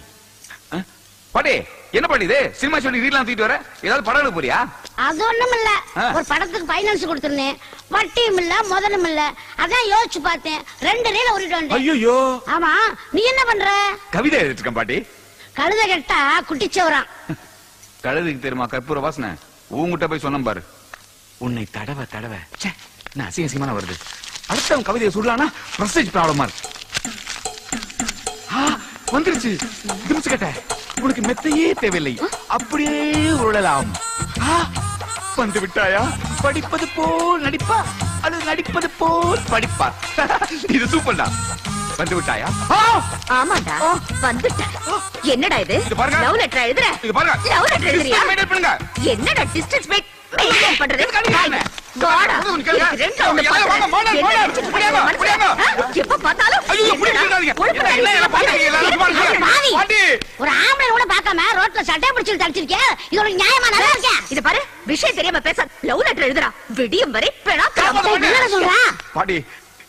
பாடே என்ன பண்ணிது? சினிமா சொல்லி ரீலாம் தூக்கிட்டு வர, ஏதாவது படம் எடுக்க போறியா? அது ஒண்ணும் இல்ல, ஒரு படத்துக்கு பைனான்ஸ் கொடுத்துருந்தேன். வட்டியும் இல்ல முதலும் இல்ல. அதான் யோசிச்சு பார்த்தேன், 2 ரீல உருட்டு வந்தேன். ஐயோ. ஆமா, நீ என்ன பண்ற? கவிதை எழுதிட்டு இருக்கேன் பாட்டி. கழுத கெட்டா குட்டிச்சவரான். கழுதுக்கு தெரியுமா கற்பூர வாசனை? உங்ககிட்ட போய் சொன்ன பாரு. உன்னை தடவை தடவை நான் அசிங்கமான வருது. அடுத்தவன் கவிதையை சொல்லலாம்னா பிரஸ்டேஜ் ப்ராப்ளமா இருக்கு. வந்துருச்சு. திம்சு கட்ட, உனக்கு மெத்தையே தேவையில்லை, அப்படியே உருளலாம். வந்து விட்டாயா? படிப்பது போல் நடிப்பா, அது நடிப்பது போல் படிப்பா. இது சூப்பர்டா. வந்து விட்டாயா? ஆமாடா, வந்துட்டேன். என்னடா இது? பாருங்க, லவ் லெட்டர் எழுதுற. இது பாருங்க, லவ் லெட்டர் எழுதுறியா? மெயின்டெய்ன் பண்ணுங்க. என்னடா டிஸ்டன்ஸ் மெயின்டெய்ன் பண்றது? காடா, எப்ப பார்த்தாலும் ஒரு ஆம்பளை கூட பார்க்காம ரோட்ல சட்டை பிடிச்சு தடிச்சிருக்கேன். இது ஒரு நியாயமா? நல்லா இருக்கேன். இத பாரு, விஷயம் தெரியாம பேச. லவ் லெட்டர் எழுதுறா, விடியும் வரை பெணா பாட்டி.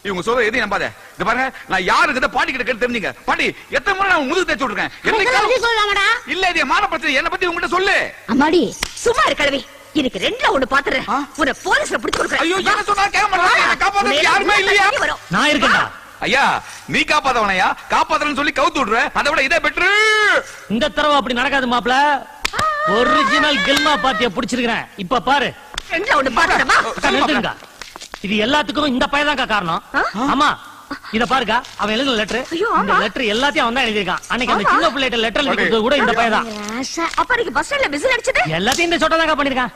இவங்க சொல்ற எதையும் நம்பாத. இது பாருங்க, நான் யாருக்கு பாட்டி கிட்ட கேட்டு தெரிஞ்சுங்க. பாட்டி, எத்தனை முறை நான் முதுகு தேய்ச்சு விட்டுருக்கேன். இல்ல, இது மான பிரச்சனை. என்ன பத்தி உங்ககிட்ட சொல்லு. அம்மாடி, சும்மா இரு கிழவி. எனக்கு 2ல 1 பாத்துறேன். உன்னை போலீஸ்ல பிடிச்சு கொடுக்குறேன். ஐயோ, என்ன சொன்னா கேட்க மாட்டேன். காப்பாத்த யாருமே இல்லையா? நான் இருக்கேன்டா. ஐயா, நீ காப்பாத்தவனையா? காப்பாத்தறன்னு சொல்லி கவுத்து விடுற. அதை விட இதே பெட்ரு. இந்த தடவை அப்படி நடக்காது மாப்ள. ஒரிஜினல் கில்மா பாட்டிய பிடிச்சிருக்கேன். இப்ப பாரு. 2ல 1 பாத்துறமா? நிறுத்துங்க. இது எல்லாத்துக்கும் இந்த பையன் தான் காரணம். ஆமா, இத பாருக்கா, அவன் எழுதுன லெட்டர். இந்த லெட்டர் எல்லாத்தையும் அவன் தான் எழுதிருக்கான். அன்னைக்கு அந்த சின்ன பிள்ளைகிட்ட லெட்டர் எழுதி கொடுத்தது கூட இந்த பையன் தான். அப்ப நீங்க பஸ் ஸ்டாண்ட்ல விசில் அடிச்சது எல்லாத்தையும் இந்த சொட்டை தான் பண்ணிருக்கான்.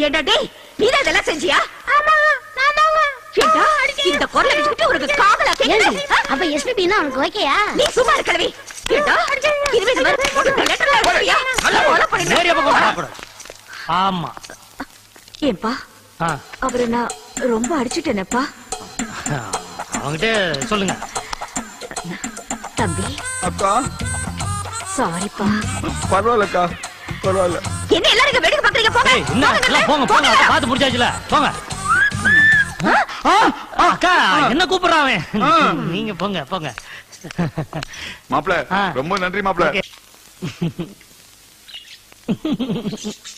ஏண்டா டேய், நீதான் இதெல்லாம் செஞ்சியா? ஆமா, நானாங்க. ஏண்டா இந்த குரலை வச்சுக்கிட்டு உனக்கு காதலா கேக்குது? அப்ப எஸ்பிபி னா உனக்கு ஓகேயா? நீ சும்மா இருக்கடவி. ஏண்டா இதுவே இந்த மாதிரி போட்டு லெட்டர்ல எழுதியா? நல்லா ஃபாலோ பண்ணு. நேரா போக. ஆமா. ஏன்பா அவரை நான் ரொம்ப அடிச்சிட்டேனப்பா. அவங்கிட்ட சொல்லுங்க. தம்பி. அக்கா. சாரிப்பா. பரவாயில்லக்கா, பரவாயில்ல. என்ன எல்லாரும் இங்க வேடிக்கை பாக்குறீங்க? போங்க. போங்க போங்க, பாத்து புடிச்சாச்சுல, போங்க. அக்கா என்ன கூப்பிடுறான்? நீங்க போங்க போங்க. மாப்ள ரொம்ப நன்றி மாப்ள.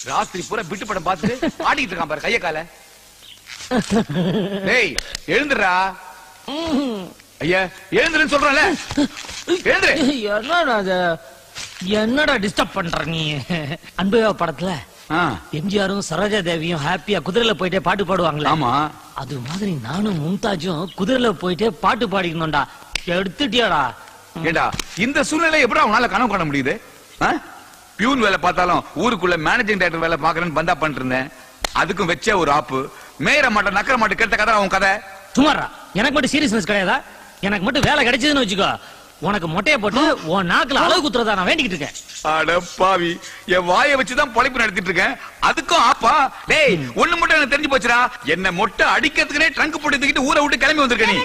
ராத்திரி பூரா பிட்டு படம் பார்த்துட்டு ஆடிட்டு இருக்கான் பாரு கைய கால. டேய் எழுந்துடா. ஐயா எழுந்துருன்னு சொல்றேன்ல, எழுந்துரு. என்னடா டிஸ்டர்ப் பண்ற நீ? அன்பு படத்துல எம்ஜிஆரும் சரோஜா தேவியும் ஹாப்பியா குதிரையில போயிட்டே பாட்டு பாடுவாங்களா? ஆமா, அது மாதிரி நானும் மும்தாஜும் குதிரையில போயிட்டே பாட்டு பாடிக்கணும்டா. எடுத்துட்டியாடா? ஏண்டா இந்த சூழ்நிலை எப்படி அவனால கனவு காண முடியுது? பியூன் வேலை பார்த்தாலும் ஊருக்குள்ள மேனேஜிங் டைரக்டர் வேலை பாக்குறேன்னு பந்தா பண்ணிட்டு இருந்தேன். அதுக்கும் வச்ச ஒரு ஆப்பு. மேயற மாட்ட நக்கற மாட்ட கேட்ட கதை அவன் கதை. சுமாரா எனக்கு மட்டும் சீரியஸ்னஸ் கிடையாதா? எனக்கு மட்டும் வேலை கிடைச்சதுன்னு வச்சுக்கோ, உனக்கு மொட்டையை போட்டு உன் நாக்குல அளவு குத்துறதா நான் வேண்டிக்கிட்டு இருக்கேன். அட பாவி, என் வாயை வச்சுதான் பொழைப்பு நடத்திட்டு இருக்கேன். அதுக்கும் ஆப்பா? டேய் ஒண்ணு மட்டும் எனக்கு தெரிஞ்சு போச்சுடா. என்ன மொட்டை அடிக்கிறதுக்குனே ட்ரங்க் போட்டு தூக்கிட்டு ஊரை விட்டு கிளம்பி வந்திருக்க நீ.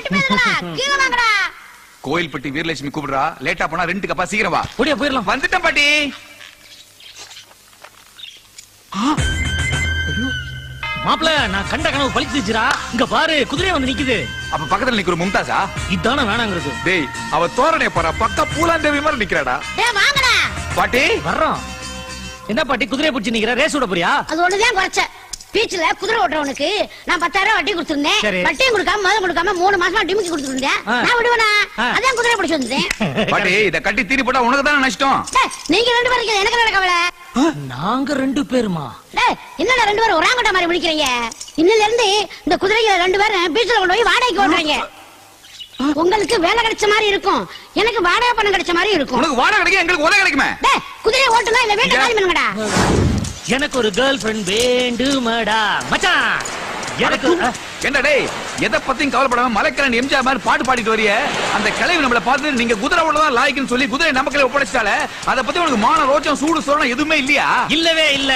கோயில்பட்டி வீரலட்சுமி கூப்பிடுறா. லேட்டா போனா ரெண்டு கப்பா சீக்கிரம் வா. போயிடலாம். வந்துட்டேன் பாட்டி. மாப்பிள நான் கண்ட கனவு பழிச்சுச்சுடா. இங்க பாரு குதிரை வந்து நிக்குது. அப்ப பக்கத்துல நிக்கிற மும்தாஜா? இதான வேணாங்கிறது. டேய் அவ தோரணை பாரு, பக்கா பூலாந்தேவி மாதிரி நிக்கிறாடா. டேய் வாங்கடா. பாட்டி வர்றோம். என்ன பாட்டி குதிரையை பிடிச்சு நிக்கிற? ரேஸ் விட போறியா? அது ஒண்ணுதான் குறைச்ச. பீச்ல குதிரை ஓட்டுறவனுக்கு நான் 10,000 வட்டி கொடுத்திருந்தேன். வட்டியும் கொடுக்காம முதல் கொடுக்காம 3 மாசமா டிமிக்கி கொடுத்துருந்தேன். நான் விடுவேனா? அதான் குதிரை பிடிச்சு வந்தேன். பாட்டி இத கட்டி தீரி போட்டா உனக்கு தான நஷ்டம். நீங்க 2 பேரும் இருக்கீங்க, எனக்கு என்ன கவலை? நாங்க 2 பேருமா? டேய் என்னடா 2 பேரும் ஒராங்கட்ட மாதிரி முடிக்கிறீங்க? இன்னில இருந்து இந்த குதிரையை 2 பேரும் பீச்ல கொண்டு போய் வாடகைக்கு ஓட்டுறீங்க. உங்களுக்கு வேலை கிடைச்ச மாதிரி இருக்கும், எனக்கு வாடகை பணம் கிடைச்ச மாதிரி இருக்கும். உனக்கு வாடகை கிடைக்கும், எங்களுக்கு உதவி கிடைக்குமே. டேய் குதிரையை ஓட்டுனா இல்ல வீட்டை காலி பண்ணுங்கடா. எனக்கு ஒரு கேர்ள் ஃப்ரெண்ட் வேண்டுமடா மச்சான். எனக்கு என்ன டேய் எதை பத்தியும் கவலைப்படாம மலைக்கரன் எம்ஜிஆர் மாதிரி பாட்டு பாடிட்டு வரிய. அந்த கிளவி நம்மள பார்த்து நீங்க குதிரை ஓடதான் லாய்க்குன்னு சொல்லி குதிரை நமக்கு ஒப்படைச்சால அத பத்தி உனக்கு மான ரோச்சம் சூடு சோரணம் எதுவுமே இல்லையா? இல்லவே இல்ல.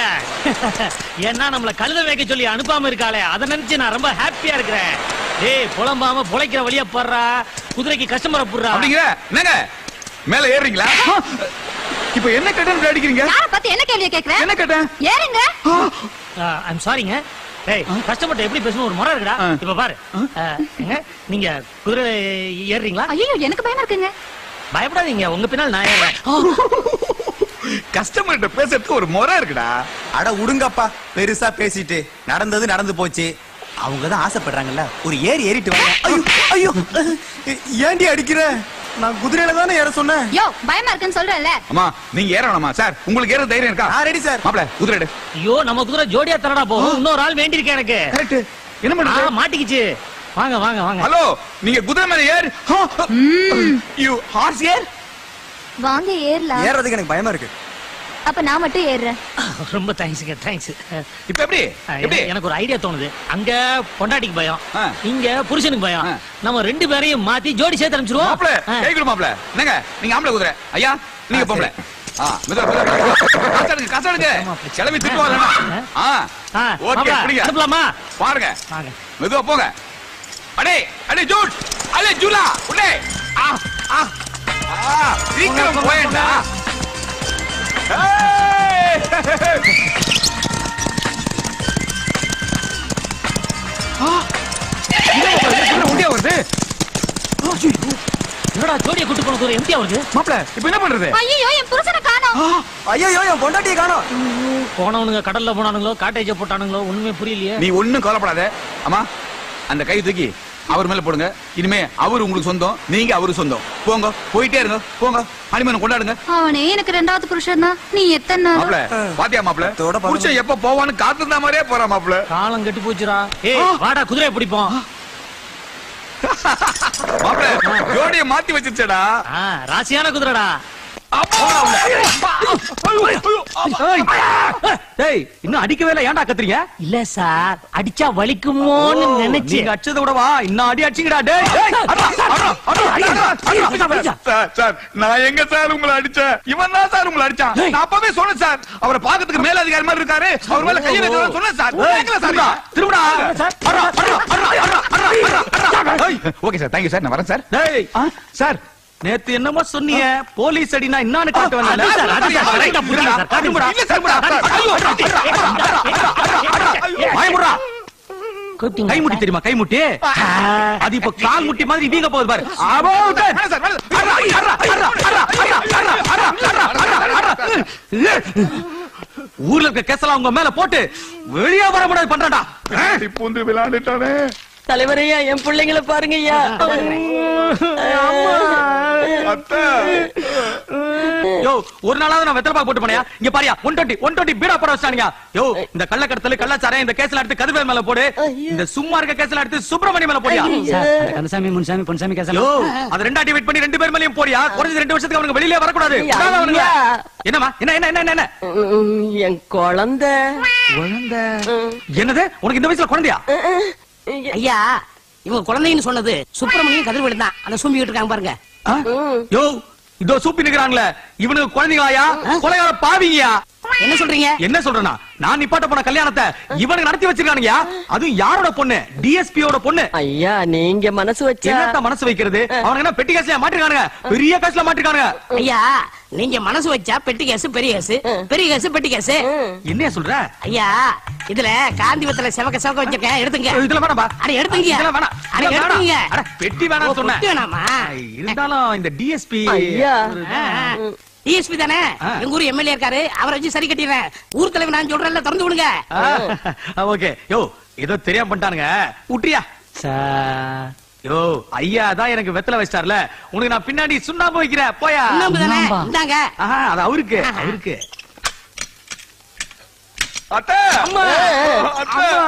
ஏன்னா நம்மள கழுத வைக்க சொல்லி அனுப்பாம இருக்காளே, அதை நினைச்சு நான் ரொம்ப ஹாப்பியா இருக்கிறேன். டேய் புலம்பாம புழைக்கிற வழியா போடுறா, குதிரைக்கு கஸ்டமரை புடுறா. அப்படிங்க என்னங்க மேல ஏறீங்களா? இப்ப என்ன கேட்டேன்னு அடிக்கிறீங்க? யார பத்தி என்ன கேள்வி கேக்குற? என்ன கேட்டேன்? ஏறுங்க. ஐ அம் சாரிங்க. டேய் கஸ்டமர்ட்ட எப்படி பேசணும் ஒரு முறை இருக்குடா. இப்ப பாரு, நீங்க குதிரை ஏறுறீங்களா? ஐயோ எனக்கு பயமா இருக்குங்க. பயப்படாதீங்க, உங்க பின்னால் நான் ஏறுறேன். கஸ்டமர்கிட்ட பேசுறதுக்கு ஒரு முறை இருக்குடா. அட உடுங்கப்பா, பெருசா பேசிட்டு நடந்தது நடந்து போச்சு. அவங்கதான் ஆசைப்படுறாங்கல்ல, ஒரு ஏறிட்டு வாங்க. ஐயோ ஏண்டி அடிக்கிற? நான் குதிரையில தானே ஏற சொன்னேன். யோ பயமா இருக்குன்னு சொல்றேன்ல. அம்மா நீங்க ஏறணுமா? சார் உங்களுக்கு ஏற தைரியம் இருக்கா? Ready sir. மாப்ள குதிரை எடு. ஐயோ நம்ம குதிரை ஜோடியா தரடா போகும். இன்னொரு ஆள் வேண்டி இருக்கு எனக்கு. கரெக்ட். என்ன பண்றது? மாட்டிக்கிச்சு. வாங்க வாங்க வாங்க. ஹலோ நீங்க குதிரை மேல ஏறு. யூ ஹார்ஸ் ஏர். வாங்க ஏறலாம். ஏறதுக்கு எனக்கு பயமா இருக்கு. அப்ப நான் மட்டும் ஏறுறேன். ரொம்ப தேங்க்ஸ்ங்க, தேங்க்ஸ். இப்ப எப்படி? எனக்கு ஒரு ஐடியா தோணுது. அங்க பொண்டாட்டிக்கு பயம், இங்க புருஷனுக்கு பயம். நம்ம 2 பேரையும் மாத்தி ஜோடி சேர்த்து அனுப்பிச்சிருவோம். மாப்ள கை கொடு மாப்ள. என்னங்க நீங்க ஆம்பளை குதிரை, ஐயா நீங்க பொம்பளை. காசாடுங்க கிளம்பி திரும்ப வரணும். ஓகே பிடிங்க. அனுப்பலாமா? பாருங்க மெதுவா போங்க. அடே அடே ஜூட் அடே ஜூலா உடே. சீக்கிரம் போயேண்டா. என்னடா ஜோடியை கூட்டு போன தூரம் எம்டியா வருது? மாப்ள இப்ப என்ன பண்றது? ஐயோ என் புருஷனை காணோம். ஐயோ என் பொண்டாட்டியை காணோம். போனவனுங்க கடல்ல போனானுங்களோ காட்டேஜ் போட்டானுங்களோ ஒண்ணுமே புரியலையே. நீ ஒண்ணும் கவலைப்படாத. அம்மா அந்த கை தூக்கி அவர் மேல போடுங்க. இனிமே அவர் உங்களுக்கு சொந்தம், நீங்க அவரு சொந்தம். போங்க போயிட்டே இருங்க, போங்க ஹனிமூன் கொண்டாடுங்க. அவனே எனக்கு 2வது புருஷன் தான். நீ எத்தனை நாள்? மாப்ள பாத்தியா மாப்ள புருஷன் எப்ப போவான்னு காத்துந்த மாதிரியே போறா மாப்ள. காலம் கெட்டு போச்சுடா. ஏய் வாடா குதிரையை பிடிப்போம். மாப்பிள ஜோடியை மாத்தி வச்சிருச்சடா. ராசியான குதிரைடா. இன்னும் அடிக்கவே இல்லை, ஏன்டா கத்துறீங்க? இல்ல சார், அடிச்சா வலிக்குமோன்னு நினைச்சு. நீங்க அடிச்சத விட வா, இன்னும் அடி அடிச்சுங்கடா. டேய் சார் நான் எங்க சார் உங்களை அடிச்சேன்? இவன் தான் சார் உங்களை அடிச்சான். நான் அப்பவே சொன்னேன் சார், அவரை பாக்கிறதுக்கு மேல அதிகாரி மாதிரி இருக்காரு, அவர் மேல கையை வைக்க சொன்னேன் சார். கேட்கல சார். திரும்படா. ஓகே சார், தேங்க்யூ சார், நான் வரேன் சார். டேய் சார், நேத்து என்னமோ சொன்னீங்க, போலீஸ் அடினா என்னன்னு காட்டு வந்தானே. கை முட்டி தெரியுமா? கை முட்டி அது இப்ப கால் முட்டி மாதிரி வீங்க போகுது பாரு. ஊர்ல இருக்க கேசலாம் உங்க மேல போட்டு வெளியே வர முடியாது பண்றடா. பூந்து விளையாண்டுட்டானே. தலைவரையா, என் பிள்ளைங்களை பாருங்கய்யா. யோ, ஒரு நாளாவது நான் வெத்தலை பாக்கு போட்டு போனியா? இங்க பாரியா, 120 பீடா போட வச்சானுங்க. யோ, இந்த கள்ளக்கடத்தல் கள்ளச்சாரம் இந்த கேஸ்ல எடுத்து கதிர்வேல் மேல போடு, இந்த சும்மா இருக்க கேஸ்ல எடுத்து சுப்பிரமணிய மேல போடியா. கந்தசாமி முன்சாமி பொன்சாமி கேசல. யோ, அது ரெண்டா டிவைட் பண்ணி 2 பேர் மேலயும் போடியா. குறைஞ்சது 2 வருஷத்துக்கு அவனுக்கு வெளியிலே வரக்கூடாது. என்னமா? என்ன என் குழந்தை. என்னது? உனக்கு இந்த வயசுல குழந்தையா? ஐயா, இவங்க குழந்தைன்னு சொன்னது சுப்பிரமணியம் கதிர்வேலு தான். அந்த சூம்பிக்கிட்டு இருக்காங்க பாருங்க. யோ, இதோ சூப்பி நிக்கிறாங்களே, இவனுக்கு குழந்தைங்களாயா? கொலையாள பாவிங்கயா? என்ன சொல்றீங்க? என்ன சொல்றேன்னா, நான் நிப்பாட்ட போன கல்யாணத்தை இவனுக்கு நடத்தி வச்சிருக்கானுங்க. அதுவும் யாரோட பொண்ணு? டிஎஸ்பியோட பொண்ணு. ஐயா, நீங்க மனசு வச்சா என்னத்த மனசு வைக்கிறது? அவனுக்கு என்ன பெட்டி கேஸ்ல மாட்டிருக்கானுங்க, பெரிய கேஸ்ல மாட்டிருக்கானுங்க. ஐயா, நீங்க மனசு வச்சா பெட்டி கேஸ், பெரிய கேஸ், பெரிய கேஸ், பெட்டி கேஸ். என்ன சொல்ற? ஐயா, இதுல காந்திபத்துல செவக்க செவக்க வச்சிருக்கேன், எடுத்துங்க. இதுல வேணாம்பா. அட எடுத்துங்க. இதுல வேணாம். அட எடுத்துங்க. அட பெட்டி வேணாம்னு சொன்னேன். வேணாமா? இருந்தாலும் இந்த டிஎஸ்பி ஐயா, டிஎஸ்பி தானே, எங்க ஊர் எம்எல்ஏ இருக்காரு, அவரை வச்சு சரி கட்டிடுறேன். ஊர் தலைவர் நான் சொல்றேன்ல, திறந்து விடுங்க. ஓகே. யோ, ஏதோ தெரியாம பண்ணிட்டானுங்க, விட்டுறியா? யோ, ஐயா தான் எனக்கு வெத்தலை வச்சிட்டார்ல, உனக்கு நான் பின்னாடி சுண்ணாம்பு வைக்கிறேன், போயா. சுண்ணாம்பு தானே, இந்தாங்க. அது அவருக்கு. அத்தை, அம்மா,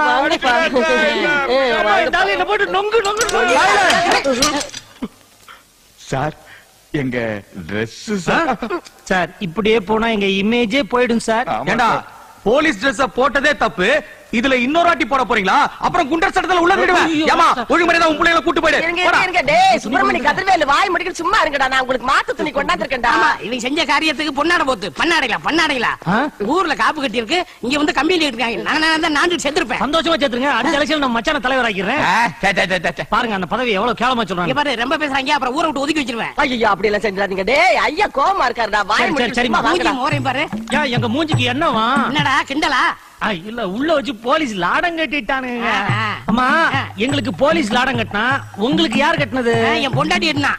வாங்கப்பா. என்ன போட்டு நொங்கு நொங்கு. சார் எங்க Dress சார், இப்படியே போனா எங்க இமேஜே போயிடும் சார். ஏண்டா, போலீஸ் Dress போட்டதே தப்பு, இதுல இன்னொரு வாட்டி போட போறீங்களா? அப்புறம் குண்டர் சட்டத்துல உள்ள விடுவேன். ஏமா, ஒழுங்குமுறையா உன் பிள்ளைகளை கூட்டி போயிடு. இருங்க. டேய் சுப்பிரமணி கதிர்வேலு, வாய் முடிக்கிட்டு சும்மா இருங்கடா. நான் உங்களுக்கு மாத்து துணி கொண்டாந்துருக்கேன்டா. ஆமா, இவங்க செஞ்ச காரியத்துக்கு பொன்னாட போத்து பண்ணாடைகளா. ஊர்ல காப்பு கட்டி இருக்கு, இங்க வந்து கம்பியில இருக்காங்க. நான் செத்துருப்பேன். சந்தோஷமா சேர்த்துருங்க. அடுத்த எலெக்ஷன் நம்ம மச்சான தலைவர் ஆக்கிறேன். பாருங்க அந்த பதவி எவ்வளவு கேவலமா சொல்றாங்க. பாரு, ரொம்ப பேசுறாங்க, அப்புறம் ஊரை விட்டு ஒதுக்கி வச்சிருவேன். ஐயோ, அப்படி எல்லாம் செஞ்சாதீங்க. டேய் ஐயா, கோவமா இருக்காருடா. வாய் முடிக்கிட்டு சும்மா வாங்கடா. மோரையும் பாரு. எங்க மூஞ்சிக்கு என்னவா? என்னடா கிண்டலா? இல்ல, உள்ள வச்சு போலீஸ் லாடம் கட்டிட்டானுங்க. அம்மா, எங்களுக்கு போலீஸ் லாடம் கட்டினா உங்களுக்கு யார் கட்டினது? என் பொண்டாட்டி என்ன